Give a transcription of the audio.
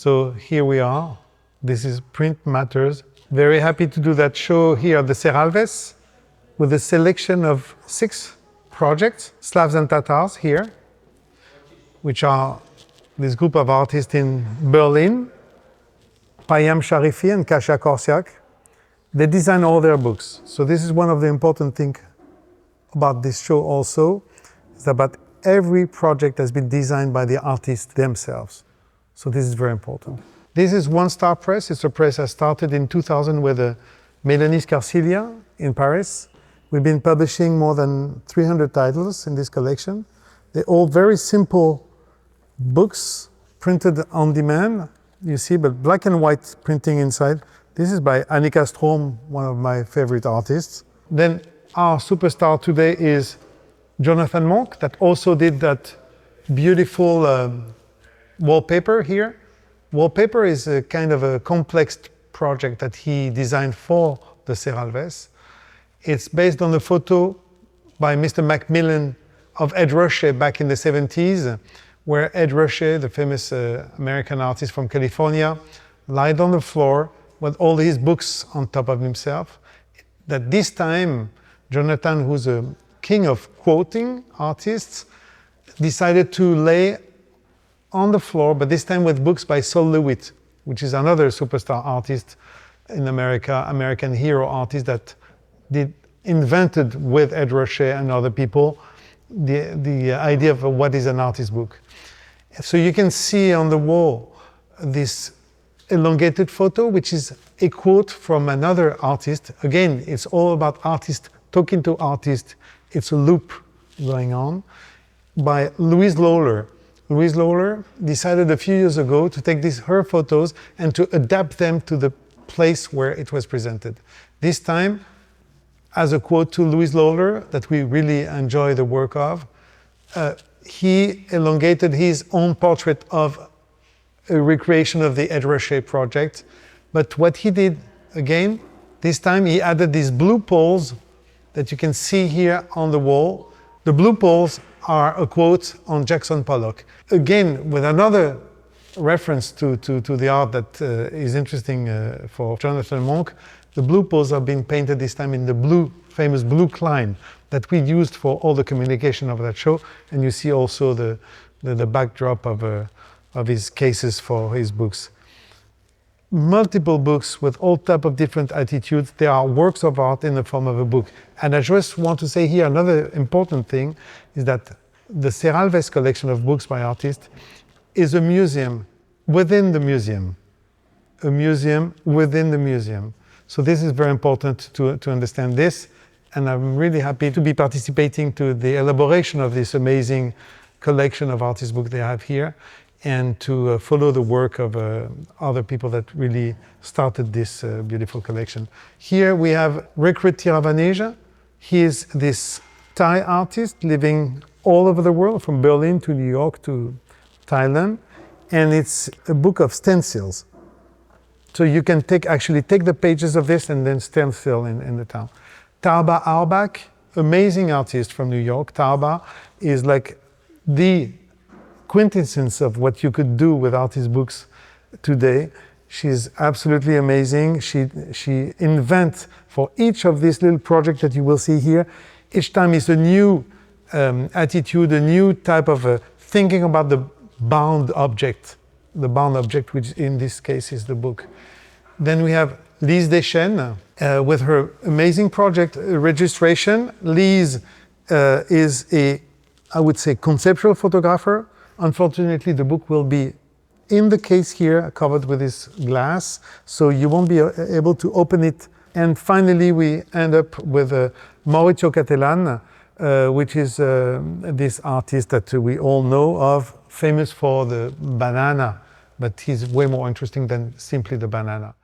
So here we are. This is Print Matters. Very happy to do that show here at the Serralves with a selection of 6 projects, Slavs and Tatars here, which are this group of artists in Berlin, Payam Sharifi and Kasia Korsiak. They design all their books. So this is one of the important things about this show also, is that every project has been designed by the artists themselves. So this is very important. This is One Star Press. It's a press that started in 2000 with Mélanie Scarsilia in Paris. We've been publishing more than 300 titles in this collection. They're all very simple books printed on demand, you see, but black and white printing inside. This is by Annika Strom, one of my favorite artists. Then our superstar today is Jonathan Monk, that also did that beautiful wallpaper here. Wallpaper is a kind of a complex project that he designed for the Serralves. It's based on a photo by Mr. Macmillan of Ed Ruscha back in the 70s, where Ed Ruscha, the famous American artist from California, lied on the floor with all his books on top of himself. That this time, Jonathan, who's a king of quoting artists, decided to lay on the floor, but this time with books by Sol LeWitt, which is another superstar artist in America, American hero artist that invented with Ed Ruscha and other people the idea of what is an artist book. So you can see on the wall this elongated photo, which is a quote from another artist. Again, it's all about artists talking to artists. It's a loop going on, by Louise Lawler. Louise Lawler decided a few years ago to take her photos and to adapt them to the place where it was presented. This time, as a quote to Louise Lawler, that we really enjoy the work of, he elongated his own portrait of a recreation of the Ed Ruscha project. But what he did, again, this time he added these blue poles that you can see here on the wall. The blue poles are a quote on Jackson Pollock. Again, with another reference to the art that is interesting for Jonathan Monk, the blue poles are being painted this time in the famous blue Klein that we used for all the communication of that show. And you see also the backdrop of his cases for his books. Multiple books with all types of different attitudes. They are works of art in the form of a book. And I just want to say here another important thing is that the Serralves collection of books by artists is a museum within the museum. A museum within the museum. So this is very important to understand this. And I'm really happy to be participating to the elaboration of this amazing collection of artist books they have here, and to follow the work of other people that really started this beautiful collection. Here we have Rekrit Tiravaneja. He is this Thai artist living all over the world, from Berlin to New York to Thailand. And it's a book of stencils. So you can actually take the pages of this and then stencil in the town. Tauba Auerbach, amazing artist from New York. Tauba is like the quintessence of what you could do with artist books today. She's absolutely amazing. She invents for each of these little projects that you will see here. Each time is a new attitude, a new type of thinking about the bound object. The bound object, which in this case is the book. Then we have Lise Deschênes with her amazing project, Registration. Lise is I would say, conceptual photographer. Unfortunately, the book will be in the case here, covered with this glass, so you won't be able to open it. And finally, we end up with Maurizio Cattelan, which is this artist that we all know of, famous for the banana, but he's way more interesting than simply the banana.